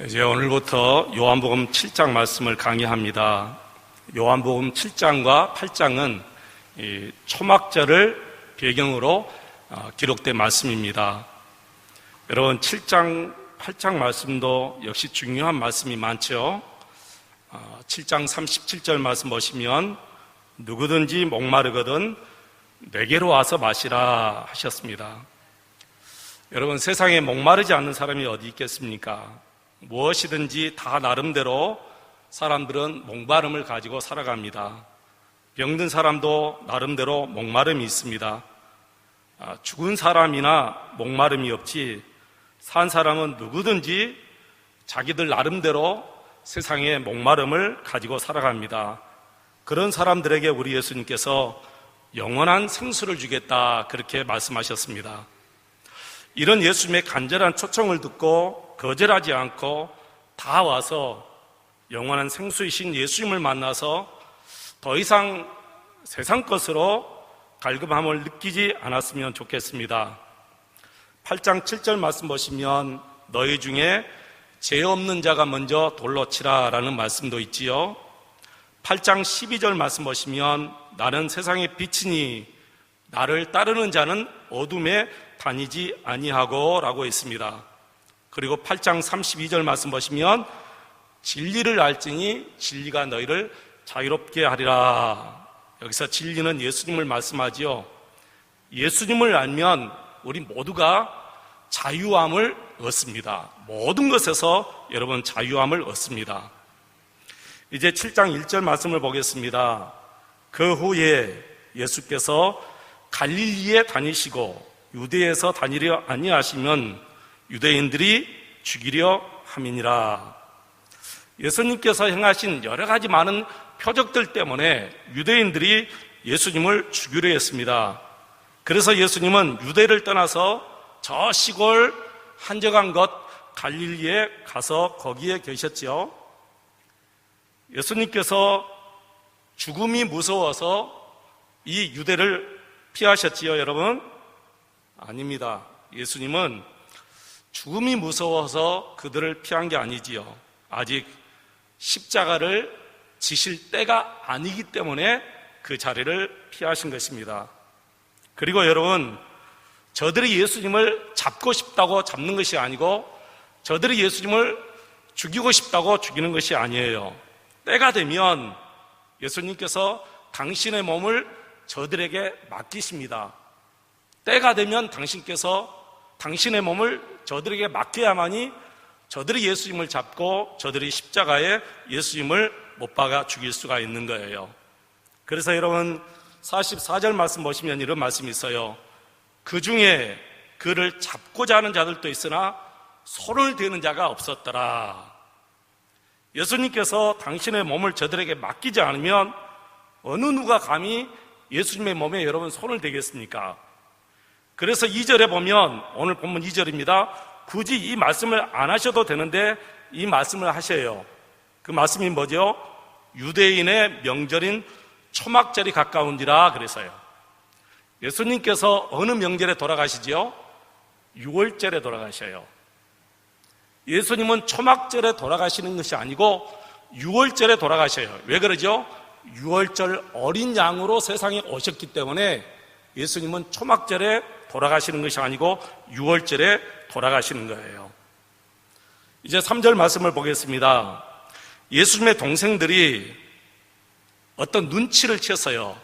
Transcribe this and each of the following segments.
이제 오늘부터 요한복음 7장 말씀을 강의합니다. 요한복음 7장과 8장은 초막절을 배경으로 기록된 말씀입니다. 여러분 7장, 8장 말씀도 역시 중요한 말씀이 많죠. 7장 37절 말씀 보시면 누구든지 목마르거든 내게로 와서 마시라 하셨습니다. 여러분 세상에 목마르지 않는 사람이 어디 있겠습니까? 무엇이든지 다 나름대로 사람들은 목마름을 가지고 살아갑니다. 병든 사람도 나름대로 목마름이 있습니다. 죽은 사람이나 목마름이 없지 산 사람은 누구든지 자기들 나름대로 세상에 목마름을 가지고 살아갑니다. 그런 사람들에게 우리 예수님께서 영원한 생수를 주겠다 그렇게 말씀하셨습니다. 이런 예수님의 간절한 초청을 듣고 거절하지 않고 다 와서 영원한 생수이신 예수님을 만나서 더 이상 세상 것으로 갈급함을 느끼지 않았으면 좋겠습니다. 8장 7절 말씀 보시면 너희 중에 죄 없는 자가 먼저 돌로 치라 라는 말씀도 있지요. 8장 12절 말씀 보시면 나는 세상의 빛이니 나를 따르는 자는 어둠에 다니지 아니하고 라고 있습니다. 그리고 8장 32절 말씀 보시면 진리를 알지니 진리가 너희를 자유롭게 하리라. 여기서 진리는 예수님을 말씀하지요. 예수님을 알면 우리 모두가 자유함을 얻습니다. 모든 것에서 여러분 자유함을 얻습니다. 이제 7장 1절 말씀을 보겠습니다. 그 후에 예수께서 갈릴리에 다니시고 유대에서 다니려 아니하시면 유대인들이 죽이려 함이니라. 예수님께서 행하신 여러 가지 많은 표적들 때문에 유대인들이 예수님을 죽이려 했습니다. 그래서 예수님은 유대를 떠나서 저 시골 한적한 곳 갈릴리에 가서 거기에 계셨죠. 예수님께서 죽음이 무서워서 이 유대를 피하셨지요, 여러분? 아닙니다. 예수님은 죽음이 무서워서 그들을 피한 게 아니지요. 아직 십자가를 지실 때가 아니기 때문에 그 자리를 피하신 것입니다. 그리고 여러분, 저들이 예수님을 잡고 싶다고 잡는 것이 아니고 저들이 예수님을 죽이고 싶다고 죽이는 것이 아니에요. 때가 되면 예수님께서 당신의 몸을 저들에게 맡기십니다. 때가 되면 당신께서 당신의 몸을 저들에게 맡겨야만이 저들이 예수님을 잡고 저들이 십자가에 예수님을 못 박아 죽일 수가 있는 거예요. 그래서 여러분 44절 말씀 보시면 이런 말씀이 있어요. 그 중에 그를 잡고자 하는 자들도 있으나 손을 대는 자가 없었더라. 예수님께서 당신의 몸을 저들에게 맡기지 않으면 어느 누가 감히 예수님의 몸에 여러분 손을 대겠습니까? 그래서 2절에 보면 오늘 본문 2절입니다. 굳이 이 말씀을 안 하셔도 되는데 이 말씀을 하셔요. 그 말씀이 뭐죠? 유대인의 명절인 초막절이 가까운지라 그래서요. 예수님께서 어느 명절에 돌아가시지요? 6월절에 돌아가셔요. 예수님은 초막절에 돌아가시는 것이 아니고 6월절에 돌아가셔요. 왜 그러죠? 6월절 어린 양으로 세상에 오셨기 때문에 예수님은 초막절에 돌아가시는 것이 아니고 6월절에 돌아가시는 거예요. 이제 3절 말씀을 보겠습니다. 예수님의 동생들이 어떤 눈치를 챘어요.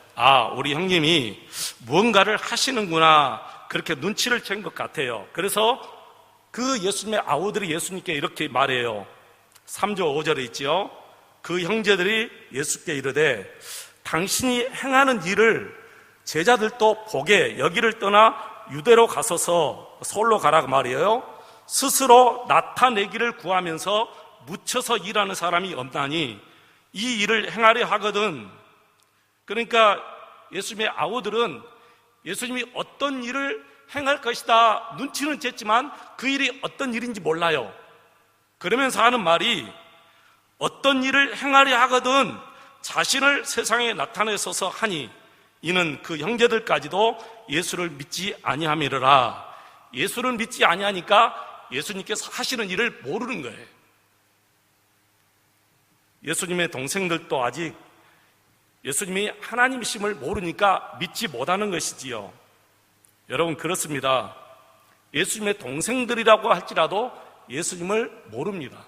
우리 형님이 무언가를 하시는구나 그렇게 눈치를 챈 것 같아요. 그래서 그 예수님의 아우들이 예수님께 이렇게 말해요. 3절 5절에 있지요. 그 형제들이 예수께 이르되 당신이 행하는 일을 제자들도 보게 여기를 떠나 유대로 가소서 서울로 가라고 말이에요. 스스로 나타내기를 구하면서 묻혀서 일하는 사람이 없나니 이 일을 행하려 하거든. 그러니까 예수님의 아우들은 예수님이 어떤 일을 행할 것이다 눈치는 챘지만 그 일이 어떤 일인지 몰라요. 그러면서 하는 말이 어떤 일을 행하려 하거든 자신을 세상에 나타내소서 하니 이는 그 형제들까지도 예수를 믿지 아니함이라. 예수를 믿지 아니하니까 예수님께서 하시는 일을 모르는 거예요. 예수님의 동생들도 아직 예수님이 하나님이심을 모르니까 믿지 못하는 것이지요. 여러분, 그렇습니다. 예수님의 동생들이라고 할지라도 예수님을 모릅니다.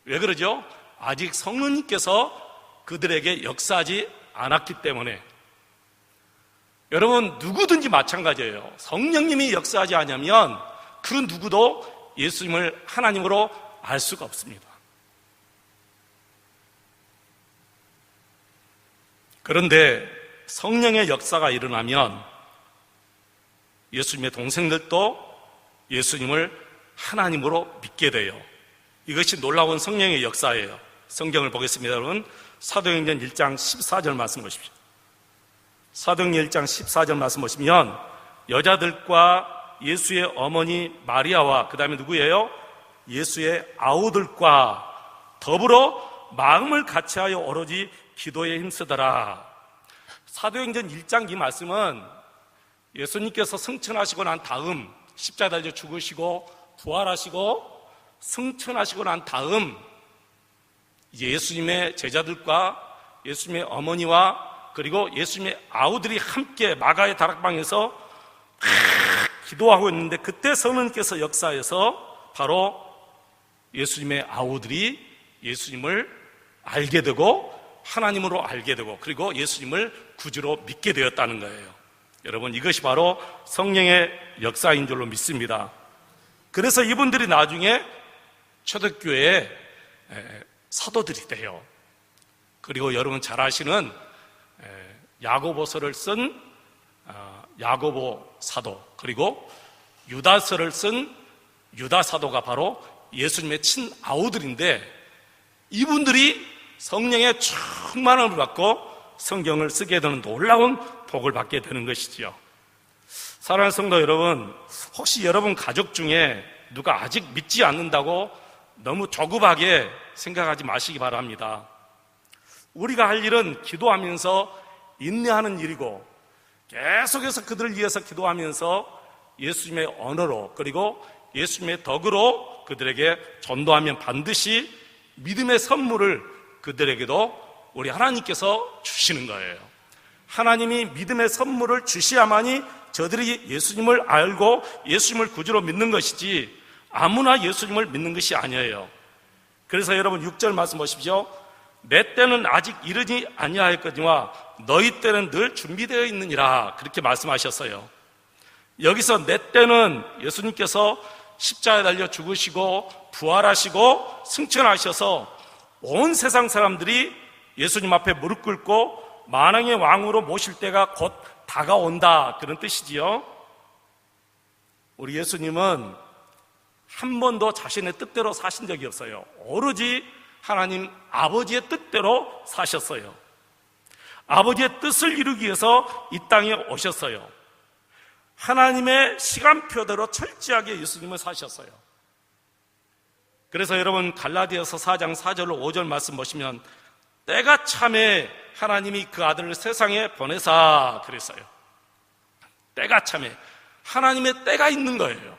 왜 그러죠? 아직 성령님께서 그들에게 역사하지 않았기 때문에. 여러분, 누구든지 마찬가지예요. 성령님이 역사하지 않으면 그 누구도 예수님을 하나님으로 알 수가 없습니다. 그런데 성령의 역사가 일어나면 예수님의 동생들도 예수님을 하나님으로 믿게 돼요. 이것이 놀라운 성령의 역사예요. 성경을 보겠습니다. 여러분, 사도행전 1장 14절 말씀 보십시오. 사도행전 1장 14절 말씀 보시면 여자들과 예수의 어머니 마리아와 그 다음에 누구예요? 예수의 아우들과 더불어 마음을 같이하여 오로지 기도에 힘쓰더라. 사도행전 1장 이 말씀은 예수님께서 승천하시고 난 다음 십자가에 달려 죽으시고 부활하시고 승천하시고 난 다음 이제 예수님의 제자들과 예수님의 어머니와 그리고 예수님의 아우들이 함께 마가의 다락방에서 기도하고 있는데 그때 성령님께서 역사해서 바로 예수님의 아우들이 예수님을 알게 되고 하나님으로 알게 되고 그리고 예수님을 구주로 믿게 되었다는 거예요. 여러분, 이것이 바로 성령의 역사인 줄로 믿습니다. 그래서 이분들이 나중에 초대교회의 사도들이 돼요. 그리고 여러분 잘 아시는 야고보서를 쓴 야고보 사도, 그리고 유다서를 쓴 유다 사도가 바로 예수님의 친아우들인데 이분들이 성령의 충만함을 받고 성경을 쓰게 되는 놀라운 복을 받게 되는 것이지요. 사랑하는 성도 여러분, 혹시 여러분 가족 중에 누가 아직 믿지 않는다고 너무 조급하게 생각하지 마시기 바랍니다. 우리가 할 일은 기도하면서 인내하는 일이고 계속해서 그들을 위해서 기도하면서 예수님의 언어로 그리고 예수님의 덕으로 그들에게 전도하면 반드시 믿음의 선물을 그들에게도 우리 하나님께서 주시는 거예요. 하나님이 믿음의 선물을 주셔야만이 저들이 예수님을 알고 예수님을 구주로 믿는 것이지 아무나 예수님을 믿는 것이 아니에요. 그래서 여러분 6절 말씀 보십시오. 내 때는 아직 이르지 아니하였거니와 너희 때는 늘 준비되어 있느니라, 그렇게 말씀하셨어요. 여기서 내 때는 예수님께서 십자가에 달려 죽으시고 부활하시고 승천하셔서 온 세상 사람들이 예수님 앞에 무릎 꿇고 만왕의 왕으로 모실 때가 곧 다가온다, 그런 뜻이지요. 우리 예수님은 한 번도 자신의 뜻대로 사신 적이 없어요. 오로지 하나님 아버지의 뜻대로 사셨어요. 아버지의 뜻을 이루기 위해서 이 땅에 오셨어요. 하나님의 시간표대로 철저하게 예수님을 사셨어요. 그래서 여러분 갈라디아서 4장 4절로 5절 말씀 보시면 때가 참에 하나님이 그 아들을 세상에 보내사 그랬어요. 때가 참에 하나님의 때가 있는 거예요.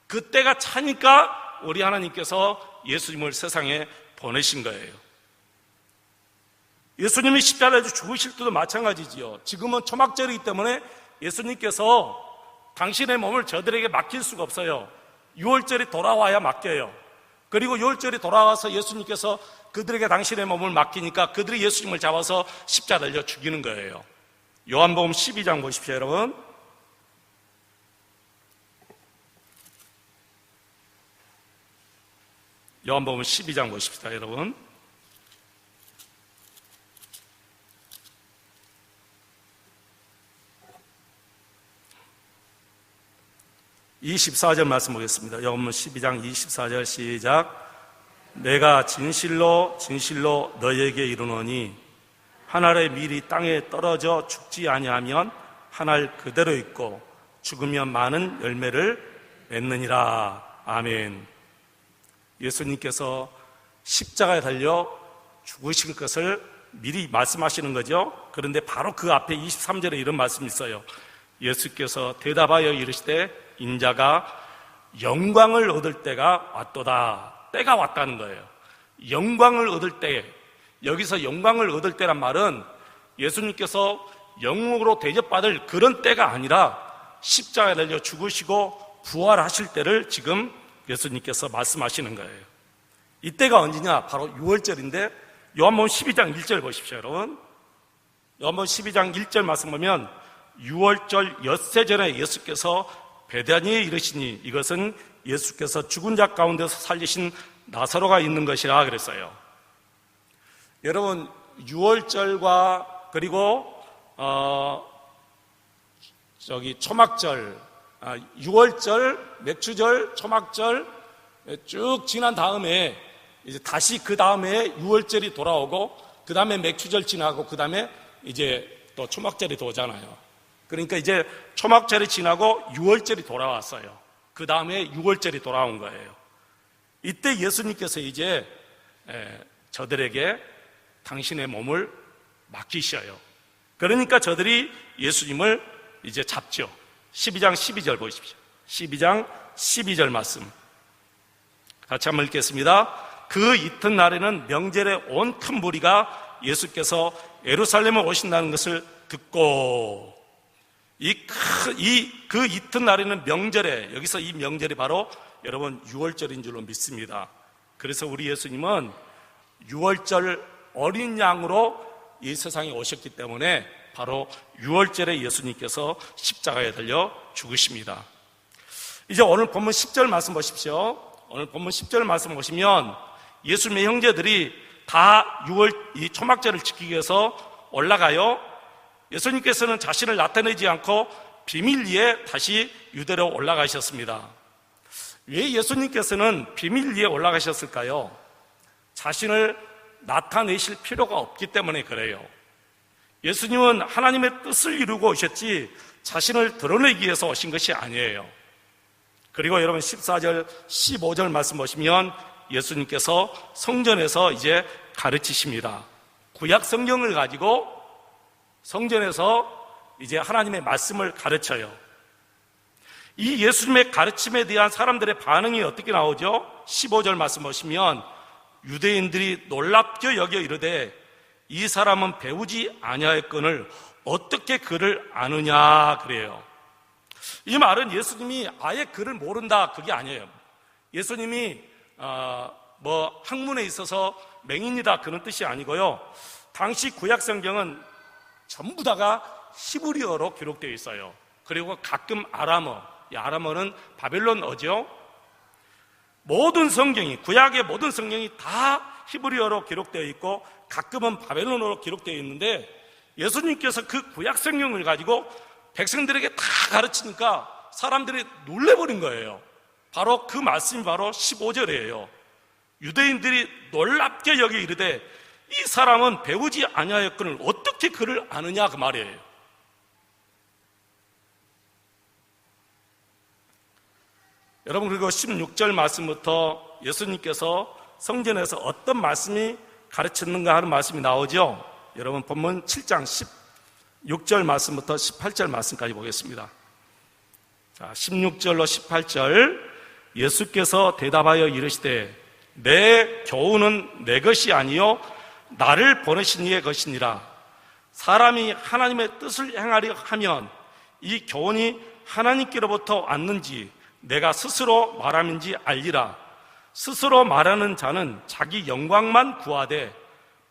그 때가 차니까 우리 하나님께서 예수님을 세상에 보내신 거예요. 예수님이 십자가에서 죽으실 때도 마찬가지지요. 지금은 초막절이기 때문에 예수님께서 당신의 몸을 저들에게 맡길 수가 없어요. 6월절이 돌아와야 맡겨요. 그리고 6월절이 돌아와서 예수님께서 그들에게 당신의 몸을 맡기니까 그들이 예수님을 잡아서 십자가 달려 죽이는 거예요. 요한복음 12장 보십시오, 여러분. 요한복음 12장 보십시다, 여러분. (24절) 말씀 보겠습니다. 요한복음 12장 24절 시작. 내가 진실로 진실로 너희에게 이르노니 한 알의 밀이 땅에 떨어져 죽지 아니하면 한 알 그대로 있고 죽으면 많은 열매를 맺느니라. 아멘. 예수님께서 십자가에 달려 죽으신 것을 미리 말씀하시는 거죠. 그런데 바로 그 앞에 23절에 이런 말씀이 있어요. 예수께서 대답하여 이르시되 인자가 영광을 얻을 때가 왔도다. 때가 왔다는 거예요. 영광을 얻을 때, 여기서 영광을 얻을 때란 말은 예수님께서 영웅으로 대접받을 그런 때가 아니라 십자가에 달려 죽으시고 부활하실 때를 지금 예수님께서 말씀하시는 거예요. 이때가 언제냐? 바로 6월절인데 요한복음 12장 1절 보십시오, 여러분. 요한복음 12장 1절 말씀 보면 6월절 엿새 전에 예수께서 베다니에 이르시니 이것은 예수께서 죽은 자 가운데서 살리신 나사로가 있는 것이라 그랬어요. 여러분, 6월절과 그리고 초막절, 6월절, 맥추절, 초막절 쭉 지난 다음에 이제 다시 그 다음에 6월절이 돌아오고 그 다음에 맥추절 지나고 그 다음에 이제 또 초막절이 오잖아요. 그러니까 이제 초막절이 지나고 6월절이 돌아왔어요. 그 다음에 6월절이 돌아온 거예요. 이때 예수님께서 이제 저들에게 당신의 몸을 맡기셔요. 그러니까 저들이 예수님을 이제 잡죠. 12장 12절 보십시오. 12장 12절 말씀 같이 한번 읽겠습니다. 그 이튿날에는 명절에 온 큰 무리가 예수께서 예루살렘에 오신다는 것을 듣고 그 이튿날에는 명절에, 여기서 이 명절이 바로 여러분 6월절인 줄로 믿습니다. 그래서 우리 예수님은 6월절 어린 양으로 이 세상에 오셨기 때문에 바로 6월절에 예수님께서 십자가에 달려 죽으십니다. 이제 오늘 본문 10절 말씀 보십시오. 오늘 본문 10절 말씀 보시면 예수님의 형제들이 다 6월 이 초막절을 지키기 위해서 올라가요. 예수님께서는 자신을 나타내지 않고 비밀리에 다시 유대로 올라가셨습니다. 왜 예수님께서는 비밀리에 올라가셨을까요? 자신을 나타내실 필요가 없기 때문에 그래요. 예수님은 하나님의 뜻을 이루고 오셨지 자신을 드러내기 위해서 오신 것이 아니에요. 그리고 여러분 14절, 15절 말씀 보시면 예수님께서 성전에서 이제 가르치십니다. 구약 성경을 가지고 성전에서 이제 하나님의 말씀을 가르쳐요. 이 예수님의 가르침에 대한 사람들의 반응이 어떻게 나오죠? 15절 말씀 보시면 유대인들이 놀랍게 여겨 이르되 이 사람은 배우지 아니하였거늘 어떻게 글을 아느냐 그래요. 이 말은 예수님이 아예 글을 모른다 그게 아니에요. 예수님이 학문에 있어서 맹인이다 그런 뜻이 아니고요. 당시 구약 성경은 전부 다가 히브리어로 기록되어 있어요. 그리고 가끔 아람어, 이 아람어는 바벨론어죠. 모든 성경이, 구약의 모든 성경이 다 히브리어로 기록되어 있고 가끔은 바벨론어로 기록되어 있는데 예수님께서 그 구약 성경을 가지고 백성들에게 다 가르치니까 사람들이 놀래버린 거예요. 바로 그 말씀이 바로 15절이에요. 유대인들이 놀랍게 여기 이르되 이 사람은 배우지 아니하였거늘 어떻게 그를 아느냐 그 말이에요. 여러분, 그리고 16절 말씀부터 예수님께서 성전에서 어떤 말씀이 가르쳤는가 하는 말씀이 나오죠. 여러분 본문 7장 16절 말씀부터 18절 말씀까지 보겠습니다. 자, 16절로 18절 예수께서 대답하여 이르시되 내 교훈은 내 것이 아니요 나를 보내신 이의 것이니라. 사람이 하나님의 뜻을 행하려 하면 이 교훈이 하나님께로부터 왔는지 내가 스스로 말함인지 알리라. 스스로 말하는 자는 자기 영광만 구하되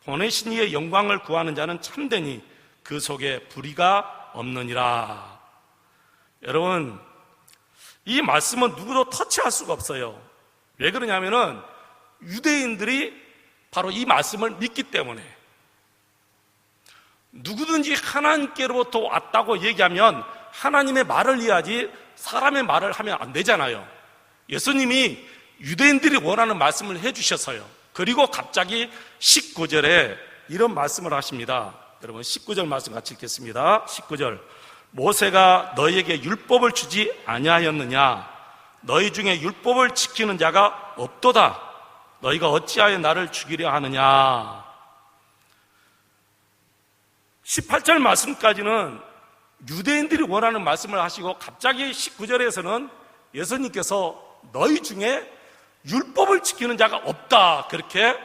보내신 이의 영광을 구하는 자는 참되니 그 속에 불의가 없느니라. 여러분, 이 말씀은 누구도 터치할 수가 없어요. 왜 그러냐면은 유대인들이 바로 이 말씀을 믿기 때문에 누구든지 하나님께로부터 왔다고 얘기하면 하나님의 말을 해야지 사람의 말을 하면 안 되잖아요. 예수님이 유대인들이 원하는 말씀을 해주셨어요. 그리고 갑자기 19절에 이런 말씀을 하십니다. 여러분 19절 말씀 같이 읽겠습니다. 19절 모세가 너희에게 율법을 주지 아니하였느냐? 너희 중에 율법을 지키는 자가 없도다. 너희가 어찌하여 나를 죽이려 하느냐? 18절 말씀까지는 유대인들이 원하는 말씀을 하시고 갑자기 19절에서는 예수님께서 너희 중에 율법을 지키는 자가 없다 그렇게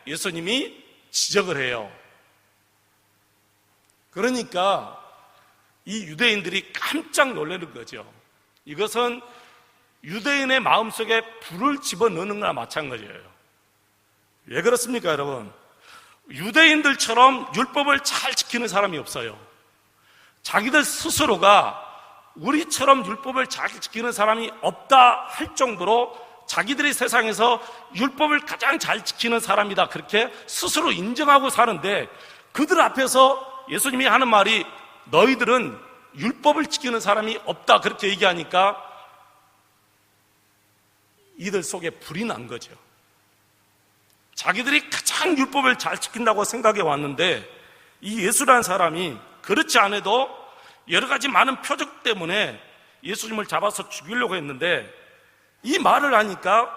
예수님이 지적을 해요. 그러니까 이 유대인들이 깜짝 놀라는 거죠. 이것은 유대인의 마음속에 불을 집어넣는 거나 마찬가지예요. 왜 그렇습니까, 여러분? 유대인들처럼 율법을 잘 지키는 사람이 없어요. 자기들 스스로가 우리처럼 율법을 잘 지키는 사람이 없다 할 정도로 자기들이 세상에서 율법을 가장 잘 지키는 사람이다, 그렇게 스스로 인정하고 사는데, 그들 앞에서 예수님이 하는 말이 너희들은 율법을 지키는 사람이 없다, 그렇게 얘기하니까 이들 속에 불이 난 거죠. 자기들이 가장 율법을 잘 지킨다고 생각해 왔는데, 이 예수라는 사람이 그렇지 않아도 여러 가지 많은 표적 때문에 예수님을 잡아서 죽이려고 했는데, 이 말을 하니까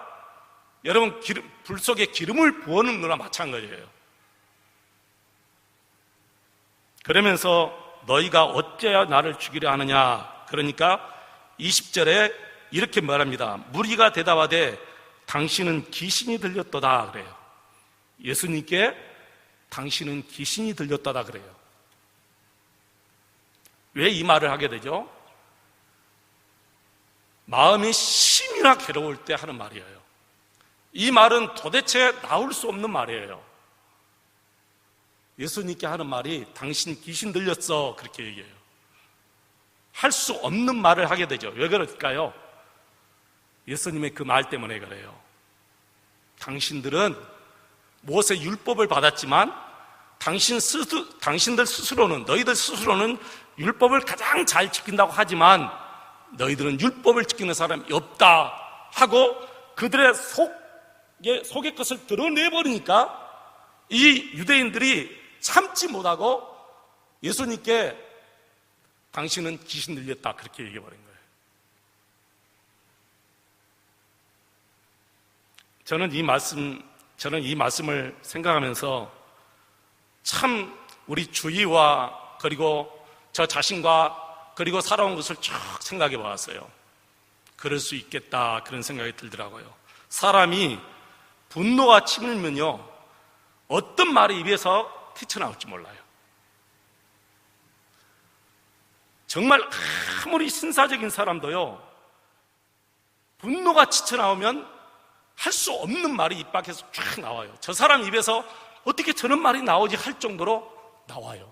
여러분 불 속에 기름을 부어는 거나 마찬가지예요. 그러면서 너희가 어째야 나를 죽이려 하느냐, 그러니까 20절에 이렇게 말합니다. 무리가 대답하되 당신은 귀신이 들렸도다 그래요. 예수님께 당신은 귀신이 들렸다다 그래요. 왜 이 말을 하게 되죠? 마음이 심이나 괴로울 때 하는 말이에요. 이 말은 도대체 나올 수 없는 말이에요. 예수님께 하는 말이 당신 귀신 들렸어, 그렇게 얘기해요. 할 수 없는 말을 하게 되죠. 왜 그럴까요? 예수님의 그 말 때문에 그래요. 당신들은 모세 율법을 받았지만 당신들 스스로는, 너희들 스스로는 율법을 가장 잘 지킨다고 하지만 너희들은 율법을 지키는 사람이 없다 하고 그들의 속의 것을 드러내버리니까 이 유대인들이 참지 못하고 예수님께 당신은 귀신 들렸다, 그렇게 얘기해버린 거예요. 저는 이 말씀을 생각하면서 참 우리 주위와 그리고 저 자신과 그리고 살아온 것을 쭉 생각해 보았어요. 그럴 수 있겠다, 그런 생각이 들더라고요. 사람이 분노가 치밀면요, 어떤 말이 입에서 튀쳐나올지 몰라요. 정말 아무리 신사적인 사람도요, 분노가 튀쳐나오면 할 수 없는 말이 입 밖에서 쫙 나와요. 저 사람 입에서 어떻게 저런 말이 나오지 할 정도로 나와요.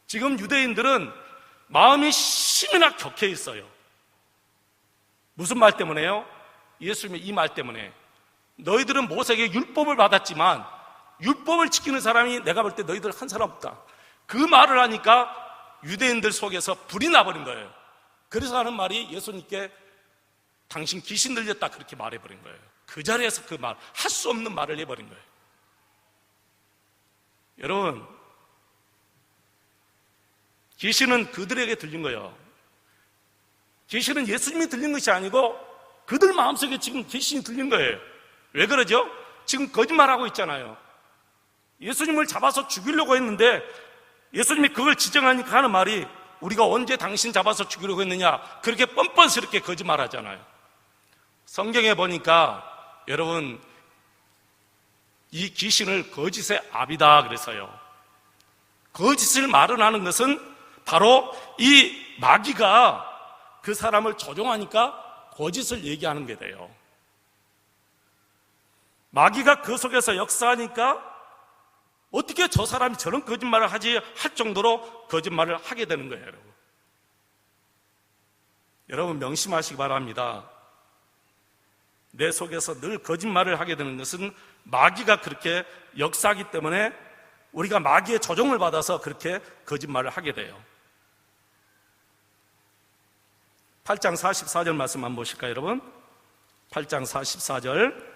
지금 유대인들은 마음이 심이나 격해 있어요. 무슨 말 때문에요? 예수님의 이 말 때문에. 너희들은 모세에게 율법을 받았지만 율법을 지키는 사람이 내가 볼 때 너희들 한 사람 없다. 그 말을 하니까 유대인들 속에서 불이 나버린 거예요. 그래서 하는 말이 예수님께 당신 귀신 들렸다, 그렇게 말해버린 거예요. 그 자리에서 그 말, 할 수 없는 말을 해버린 거예요. 여러분, 귀신은 그들에게 들린 거예요. 귀신은 예수님이 들린 것이 아니고 그들 마음속에 지금 귀신이 들린 거예요. 왜 그러죠? 지금 거짓말하고 있잖아요. 예수님을 잡아서 죽이려고 했는데 예수님이 그걸 지정하니까 하는 말이 우리가 언제 당신 잡아서 죽이려고 했느냐, 그렇게 뻔뻔스럽게 거짓말하잖아요. 성경에 보니까 여러분, 이 귀신을 거짓의 압이다 그래서요. 거짓을 말은 것은 바로 이 마귀가 그 사람을 조종하니까 거짓을 얘기하는 게 돼요. 마귀가 그 속에서 역사하니까 어떻게 저 사람이 저런 거짓말을 하지 할 정도로 거짓말을 하게 되는 거예요, 여러분. 여러분 명심하시기 바랍니다. 내 속에서 늘 거짓말을 하게 되는 것은 마귀가 그렇게 역사하기 때문에 우리가 마귀의 조종을 받아서 그렇게 거짓말을 하게 돼요. 8장 44절 말씀 한번 보실까요, 여러분? 8장 44절.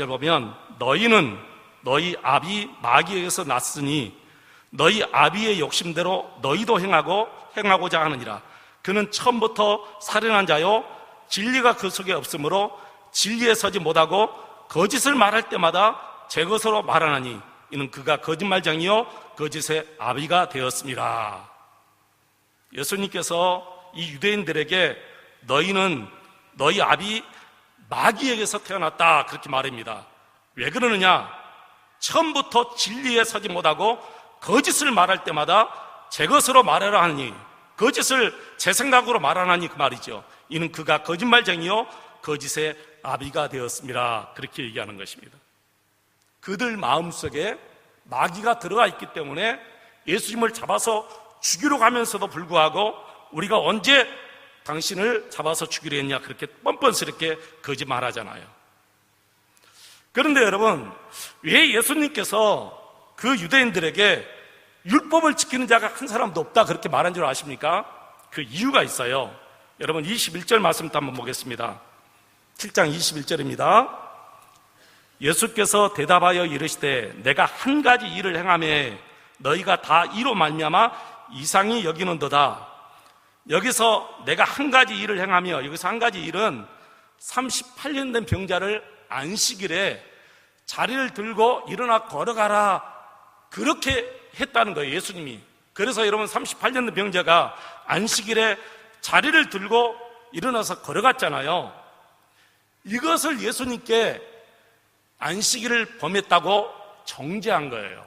보면 너희는 너희 아비 마귀에게서 났으니 너희 아비의 욕심대로 너희도 행하고자 하느니라. 그는 처음부터 살인한 자요 진리가 그 속에 없으므로 진리에 서지 못하고 거짓을 말할 때마다 제 것으로 말하나니 이는 그가 거짓말장이요 거짓의 아비가 되었습니다. 예수님께서 이 유대인들에게 너희는 너희 아비 마귀에게서 태어났다 그렇게 말합니다. 왜 그러느냐? 처음부터 진리에 서지 못하고 거짓을 말할 때마다 제 것으로 말하라 하니, 거짓을 제 생각으로 말하나니 그 말이죠. 이는 그가 거짓말쟁이요 거짓의 아비가 되었습니다. 그렇게 얘기하는 것입니다. 그들 마음속에 마귀가 들어가 있기 때문에 예수님을 잡아서 죽이러 가면서도 불구하고 우리가 언제 당신을 잡아서 죽이려 했냐 그렇게 뻔뻔스럽게 거짓말하잖아요. 그런데 여러분, 왜 예수님께서 그 유대인들에게 율법을 지키는 자가 한 사람도 없다 그렇게 말한 줄 아십니까? 그 이유가 있어요. 여러분 21절 말씀부터 한번 보겠습니다. 7장 21절입니다. 예수께서 대답하여 이르시되 내가 한 가지 일을 행하매 너희가 다 이로 말미암아 이상히 여기는도다. 여기서 내가 한 가지 일을 행하며, 여기서 한 가지 일은 38년 된 병자를 안식일에 자리를 들고 일어나 걸어가라 그렇게 했다는 거예요, 예수님이. 그래서 여러분 38년 된 병자가 안식일에 자리를 들고 일어나서 걸어갔잖아요. 이것을 예수님께 안식일을 범했다고 정죄한 거예요.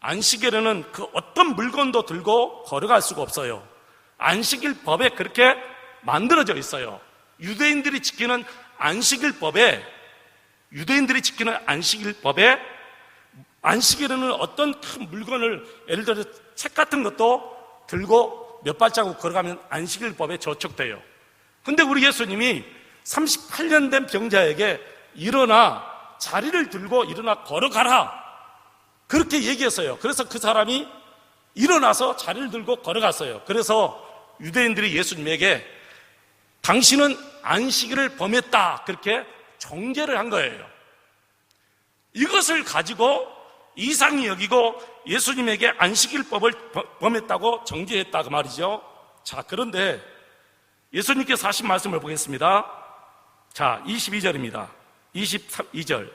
안식일에는 그 어떤 물건도 들고 걸어갈 수가 없어요. 안식일 법에 그렇게 만들어져 있어요. 유대인들이 지키는 안식일 법에 안식일에는 어떤 큰 물건을, 예를 들어 책 같은 것도 들고 몇 발자국 걸어가면 안식일 법에 저촉돼요. 근데 우리 예수님이 38년 된 병자에게 일어나 자리를 들고 일어나 걸어가라 그렇게 얘기했어요. 그래서 그 사람이 일어나서 자리를 들고 걸어갔어요. 그래서 유대인들이 예수님에게 당신은 안식일을 범했다 그렇게 정죄를 한 거예요. 이것을 가지고 이상히 여기고 예수님에게 안식일법을 범했다고 정죄했다 그 말이죠. 자, 그런데 예수님께서 하신 말씀을 보겠습니다. 자, 22절입니다. 22절.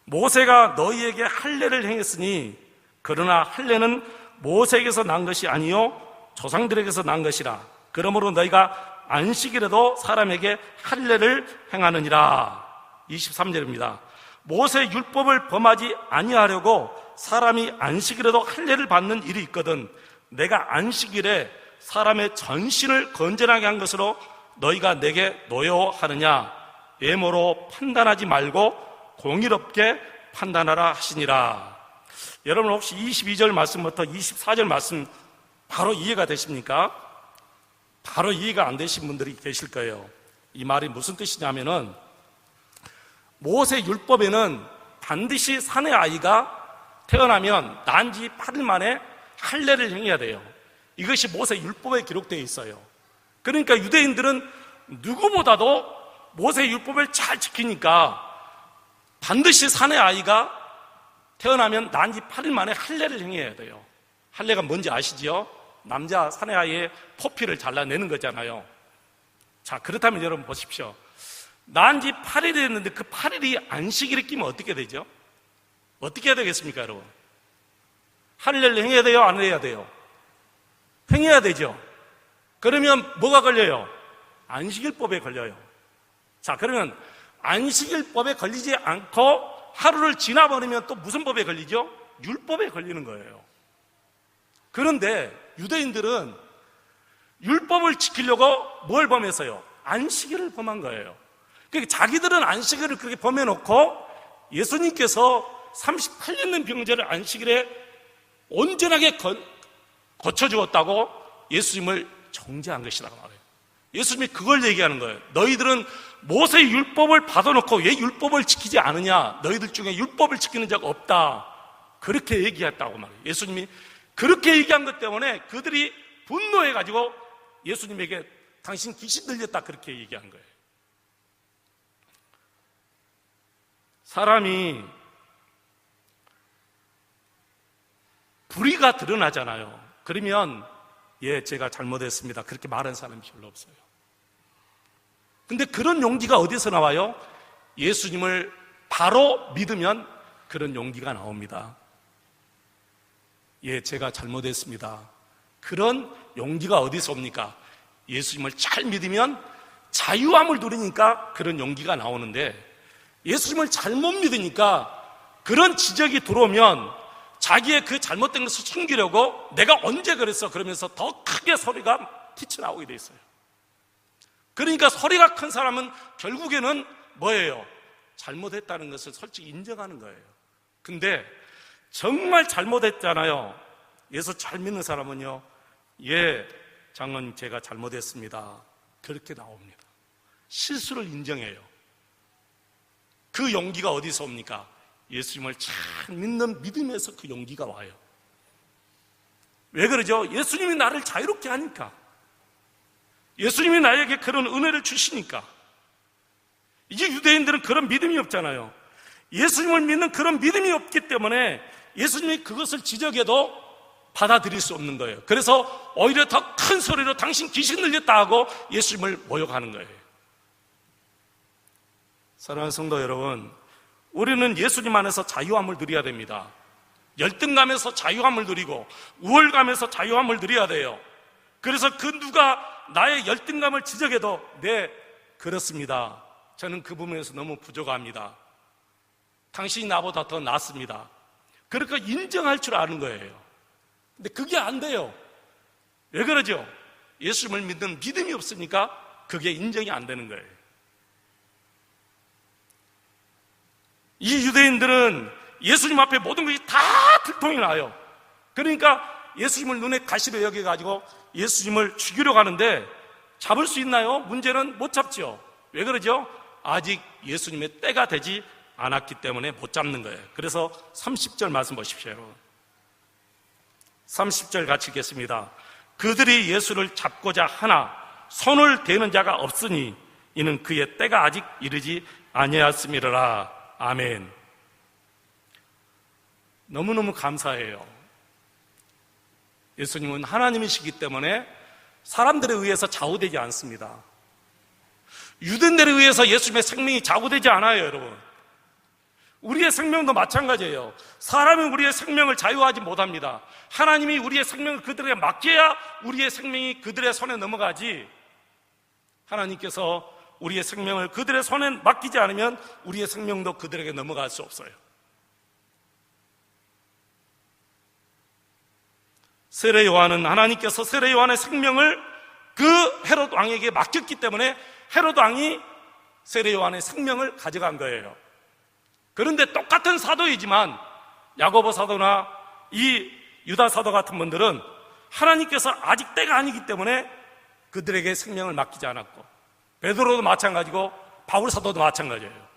모세가 너희에게 할례를 행했으니 그러나 할례는 모세에게서 난 것이 아니요 조상들에게서 난 것이라. 그러므로 너희가 안식일에도 사람에게 할례를 행하느니라. 23절입니다. 모세 율법을 범하지 아니하려고 사람이 안식일에도 할례를 받는 일이 있거든 내가 안식일에 사람의 전신을 건전하게 한 것으로 너희가 내게 노여하느냐. 외모로 판단하지 말고 공의롭게 판단하라 하시니라. 여러분 혹시 22절 말씀부터 24절 말씀 바로 이해가 되십니까? 바로 이해가 안 되신 분들이 계실 거예요. 이 말이 무슨 뜻이냐면은 모세 율법에는 반드시 사내 아이가 태어나면 난 지 8일 만에 할례를 행해야 돼요. 이것이 모세 율법에 기록되어 있어요. 그러니까 유대인들은 누구보다도 모세 율법을 잘 지키니까 반드시 사내 아이가 태어나면 난 지 8일 만에 할례를 행해야 돼요. 할례가 뭔지 아시지요? 남자 사내 아이의 포피를 잘라내는 거잖아요. 자, 그렇다면 여러분 보십시오. 난 지 8일이 됐는데 그 8일이 안식일에 끼면 어떻게 되죠? 어떻게 해야 되겠습니까, 여러분? 할례를 행해야 돼요? 안 해야 돼요? 행해야 되죠. 그러면 뭐가 걸려요? 안식일법에 걸려요. 자, 그러면 안식일법에 걸리지 않고 하루를 지나버리면 또 무슨 법에 걸리죠? 율법에 걸리는 거예요. 그런데 유대인들은 율법을 지키려고 뭘 범했어요? 안식일을 범한 거예요. 그러니까 자기들은 안식일을 그렇게 범해놓고 예수님께서 38년 된 병자를 안식일에 온전하게 거쳐주었다고 예수님을 정죄한 것이라고 말해요. 예수님이 그걸 얘기하는 거예요. 너희들은 모세의 율법을 받아놓고 왜 율법을 지키지 않느냐? 너희들 중에 율법을 지키는 자가 없다. 그렇게 얘기했다고 말해요. 예수님이 그렇게 얘기한 것 때문에 그들이 분노해가지고 예수님에게 당신 귀신 들렸다 그렇게 얘기한 거예요. 사람이 불의가 드러나잖아요. 그러면 예, 제가 잘못했습니다 그렇게 말하는 사람이 별로 없어요. 근데 그런 용기가 어디서 나와요? 예수님을 바로 믿으면 그런 용기가 나옵니다. 예, 제가 잘못했습니다. 그런 용기가 어디서 옵니까? 예수님을 잘 믿으면 자유함을 누리니까 그런 용기가 나오는데, 예수님을 잘못 믿으니까 그런 지적이 들어오면 자기의 그 잘못된 것을 숨기려고 내가 언제 그랬어? 그러면서 더 크게 소리가 튀쳐나오게 돼 있어요. 그러니까 소리가 큰 사람은 결국에는 뭐예요? 잘못했다는 것을 솔직히 인정하는 거예요. 근데 정말 잘못했잖아요. 예수 잘 믿는 사람은요, 예, 장로님 제가 잘못했습니다, 그렇게 나옵니다. 실수를 인정해요. 그 용기가 어디서 옵니까? 예수님을 잘 믿는 믿음에서 그 용기가 와요. 왜 그러죠? 예수님이 나를 자유롭게 하니까, 예수님이 나에게 그런 은혜를 주시니까. 이제 유대인들은 그런 믿음이 없잖아요. 예수님을 믿는 그런 믿음이 없기 때문에 예수님이 그것을 지적해도 받아들일 수 없는 거예요. 그래서 오히려 더 큰 소리로 당신 귀신 들렸다 하고 예수님을 모욕하는 거예요. 사랑하는 성도 여러분, 우리는 예수님 안에서 자유함을 누려야 됩니다. 열등감에서 자유함을 누리고 우월감에서 자유함을 누려야 돼요. 그래서 그 누가 나의 열등감을 지적해도 네, 그렇습니다, 저는 그 부분에서 너무 부족합니다, 당신이 나보다 더 낫습니다, 그러니까 인정할 줄 아는 거예요. 근데 그게 안 돼요. 왜 그러죠? 예수님을 믿는 믿음이 없으니까 그게 인정이 안 되는 거예요. 이 유대인들은 예수님 앞에 모든 것이 다 들통이 나요. 그러니까 예수님을 눈에 가시로 여겨가지고 예수님을 죽이려 가는데 잡을 수 있나요? 문제는 못 잡죠. 왜 그러죠? 아직 예수님의 때가 되지 않았기 때문에 못 잡는 거예요. 그래서 30절 말씀 보십시오. 30절 같이 읽겠습니다. 그들이 예수를 잡고자 하나 손을 대는 자가 없으니 이는 그의 때가 아직 이르지 아니하였음이라. 아멘. 너무너무 감사해요. 예수님은 하나님이시기 때문에 사람들에 의해서 좌우되지 않습니다. 유대인들에 의해서 예수님의 생명이 좌우되지 않아요, 여러분. 우리의 생명도 마찬가지예요. 사람이 우리의 생명을 자유하지 못합니다. 하나님이 우리의 생명을 그들에게 맡겨야 우리의 생명이 그들의 손에 넘어가지, 하나님께서 우리의 생명을 그들의 손에 맡기지 않으면 우리의 생명도 그들에게 넘어갈 수 없어요. 세례 요한은 하나님께서 세례 요한의 생명을 그 헤롯 왕에게 맡겼기 때문에 헤롯 왕이 세례 요한의 생명을 가져간 거예요. 그런데 똑같은 사도이지만 야고보 사도나 이 유다 사도 같은 분들은 하나님께서 아직 때가 아니기 때문에 그들에게 생명을 맡기지 않았고, 베드로도 마찬가지고 바울 사도도 마찬가지예요.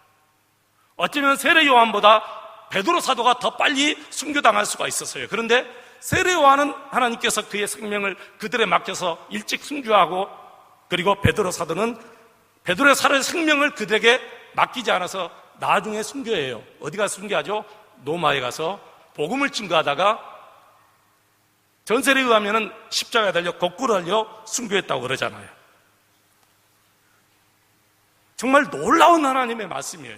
어쩌면 세례 요한보다 베드로 사도가 더 빨리 순교당할 수가 있었어요. 그런데 세례 요한은 하나님께서 그의 생명을 그들에 맡겨서 일찍 순교하고, 그리고 베드로 사도는 베드로의 살의 생명을 그들에게 맡기지 않아서 나중에 순교해요. 어디 가서 순교하죠? 로마에 가서 복음을 증거하다가 전설에 의하면 십자가에 달려 거꾸로 달려 순교했다고 그러잖아요. 정말 놀라운 하나님의 말씀이에요.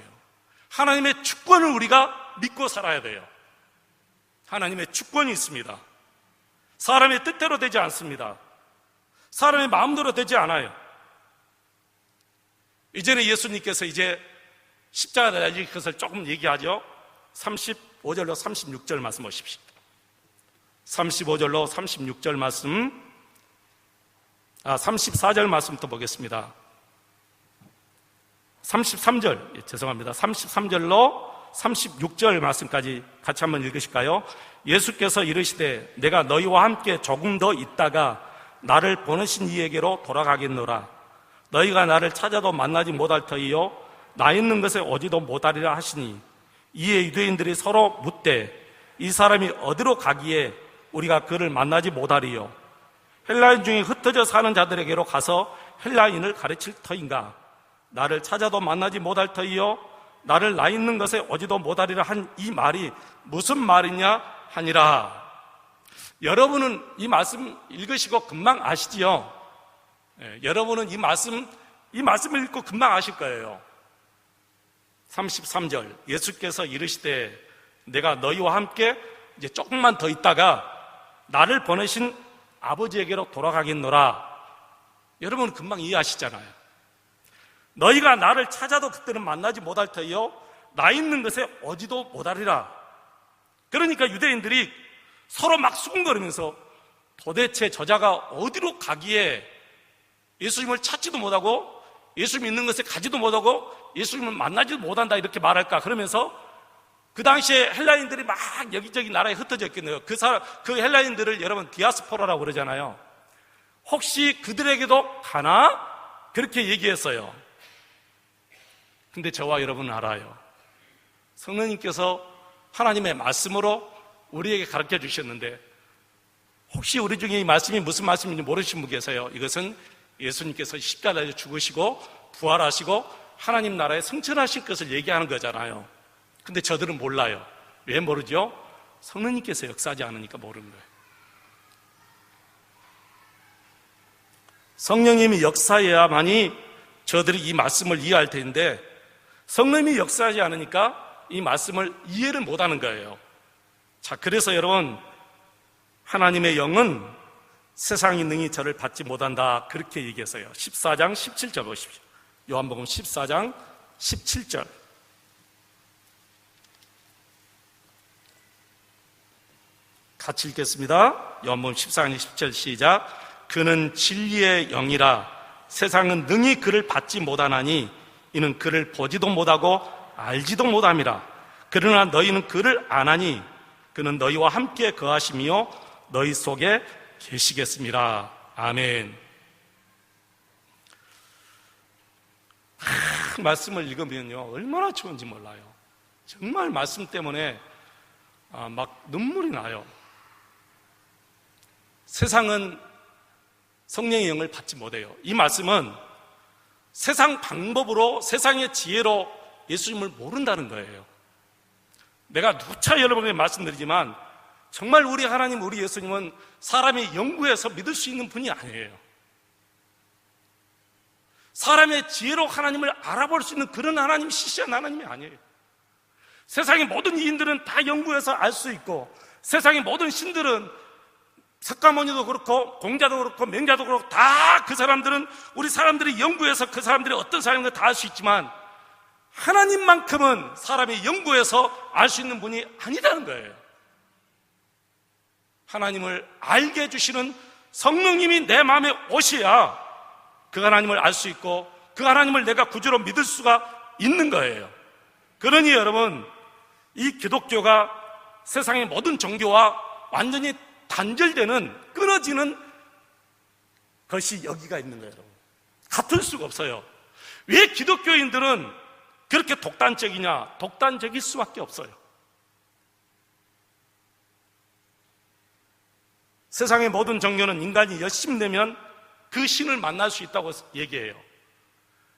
하나님의 주권을 우리가 믿고 살아야 돼요. 하나님의 주권이 있습니다. 사람의 뜻대로 되지 않습니다. 사람의 마음대로 되지 않아요. 이전에 예수님께서 이제 십자가에 달릴 것을 조금 얘기하죠. 35절로 36절 말씀 보십시오. 35절로 36절 말씀, 34절 말씀 또 보겠습니다. 33절, 죄송합니다. 33절로 36절 말씀까지 같이 한번 읽으실까요? 예수께서 이르시되 내가 너희와 함께 조금 더 있다가 나를 보내신 이에게로 돌아가겠노라. 너희가 나를 찾아도 만나지 못할 터이요 나 있는 것에 오지도 못하리라 하시니, 이에 유대인들이 서로 묻되 이 사람이 어디로 가기에 우리가 그를 만나지 못하리요? 헬라인 중에 흩어져 사는 자들에게로 가서 헬라인을 가르칠 터인가? 나를 찾아도 만나지 못할 터이요 나를 나 있는 것에 오지도 못하리라 한 이 말이 무슨 말이냐 하니라. 여러분은 이 말씀 읽으시고 금방 아시지요? 여러분은 이 말씀을 읽고 금방 아실 거예요. 33절, 예수께서 이르시되 내가 너희와 함께 이제 조금만 더 있다가 나를 보내신 아버지에게로 돌아가겠노라. 여러분 금방 이해하시잖아요. 너희가 나를 찾아도 그때는 만나지 못할 터이요 나 있는 것에 오지도 못하리라. 그러니까 유대인들이 서로 막 수군거리면서 도대체 저자가 어디로 가기에 예수님을 찾지도 못하고 예수님 있는 것에 가지도 못하고 예수님을 만나지도 못한다 이렇게 말할까? 그러면서 그 당시에 헬라인들이 막 여기저기 나라에 흩어져 있겠네요. 그 헬라인들을 여러분 디아스포라라고 그러잖아요. 혹시 그들에게도 가나? 그렇게 얘기했어요. 근데 저와 여러분은 알아요. 성령님께서 하나님의 말씀으로 우리에게 가르쳐 주셨는데 혹시 우리 중에 이 말씀이 무슨 말씀인지 모르시는 분 계세요. 이것은 예수님께서 십자가에 죽으시고 부활하시고 하나님 나라에 승천하실 것을 얘기하는 거잖아요. 근데 저들은 몰라요. 왜 모르죠? 성령님께서 역사하지 않으니까 모르는 거예요. 성령님이 역사해야만이 저들이 이 말씀을 이해할 텐데 성령님이 역사하지 않으니까 이 말씀을 이해를 못하는 거예요. 자, 그래서 여러분 하나님의 영은 세상이 능히 저를 받지 못한다 그렇게 얘기했어요. 14장 17절 보십시오. 요한복음 14장 17절 같이 읽겠습니다. 요한복음 14장 17절 시작. 그는 진리의 영이라 세상은 능히 그를 받지 못하나니 이는 그를 보지도 못하고 알지도 못함이라. 그러나 너희는 그를 아나니 그는 너희와 함께 거하시며 너희 속에 계시겠습니다. 아멘. 말씀을 읽으면요 얼마나 좋은지 몰라요. 정말 말씀 때문에 막 눈물이 나요. 세상은 성령의 영을 받지 못해요. 이 말씀은 세상 방법으로 세상의 지혜로 예수님을 모른다는 거예요. 내가 누차 여러분에게 말씀드리지만 정말 우리 하나님, 우리 예수님은 사람이 연구해서 믿을 수 있는 분이 아니에요. 사람의 지혜로 하나님을 알아볼 수 있는 그런 하나님, 시시한 하나님이 아니에요. 세상의 모든 이인들은 다 연구해서 알 수 있고 세상의 모든 신들은 석가모니도 그렇고 공자도 그렇고 맹자도 그렇고 다 그 사람들은 우리 사람들이 연구해서 그 사람들이 어떤 사람인가 다 알 수 있지만 하나님만큼은 사람이 연구해서 알 수 있는 분이 아니다는 거예요. 하나님을 알게 해주시는 성령님이 내 마음에 오셔야 그 하나님을 알 수 있고 그 하나님을 내가 구주로 믿을 수가 있는 거예요. 그러니 여러분 이 기독교가 세상의 모든 종교와 완전히 단절되는 끊어지는 것이 여기가 있는 거예요. 여러분. 같을 수가 없어요. 왜 기독교인들은 그렇게 독단적이냐? 독단적일 수밖에 없어요. 세상의 모든 종교는 인간이 열심히 내면 그 신을 만날 수 있다고 얘기해요.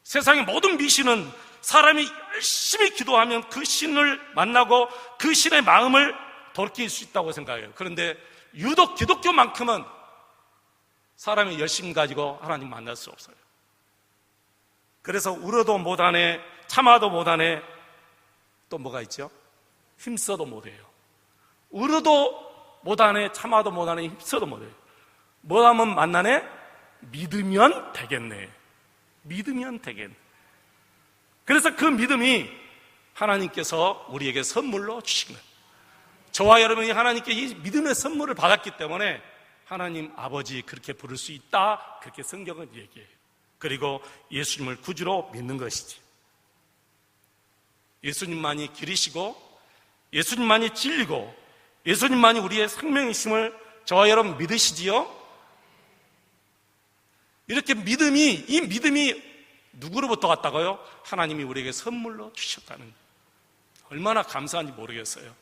세상의 모든 미신은 사람이 열심히 기도하면 그 신을 만나고 그 신의 마음을 돌이킬 수 있다고 생각해요. 그런데 유독 기독교만큼은 사람이 열심히 가지고 하나님 만날 수 없어요. 그래서 울어도 못하네, 참아도 못하네, 또 뭐가 있죠? 힘써도 못해요. 울어도 못하네, 참아도 못하네, 힘써도 못해요. 뭐 하면 만나네? 믿으면 되겠네. 믿으면 되겠네. 그래서 그 믿음이 하나님께서 우리에게 선물로 주신 거예요. 저와 여러분이 하나님께 이 믿음의 선물을 받았기 때문에 하나님 아버지 그렇게 부를 수 있다, 그렇게 성경은 얘기해요. 그리고 예수님을 구주로 믿는 것이지. 예수님만이 길이시고 예수님만이 진리고 예수님만이 우리의 생명이심을 저와 여러분 믿으시지요? 이렇게 이 믿음이 누구로부터 왔다고요? 하나님이 우리에게 선물로 주셨다는 거예요. 얼마나 감사한지 모르겠어요.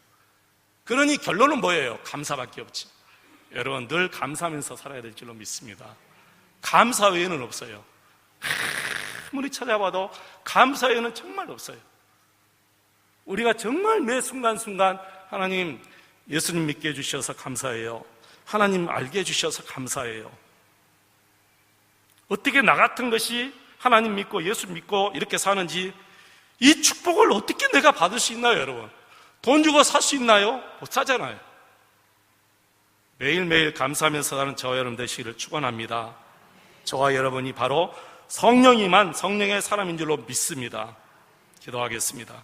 그러니 결론은 뭐예요? 감사밖에 없지. 여러분 늘 감사하면서 살아야 될 줄로 믿습니다. 감사 외에는 없어요. 아무리 찾아봐도 감사 외에는 정말 없어요. 우리가 정말 매 순간순간 하나님 예수님 믿게 해주셔서 감사해요. 하나님 알게 해주셔서 감사해요. 어떻게 나 같은 것이 하나님 믿고 예수 믿고 이렇게 사는지 이 축복을 어떻게 내가 받을 수 있나요, 여러분? 돈 주고 살 수 있나요? 못 사잖아요. 매일매일 감사하면서 사는 저와 여러분 되시기를 축원합니다. 저와 여러분이 바로 성령이만 성령의 사람인 줄로 믿습니다. 기도하겠습니다.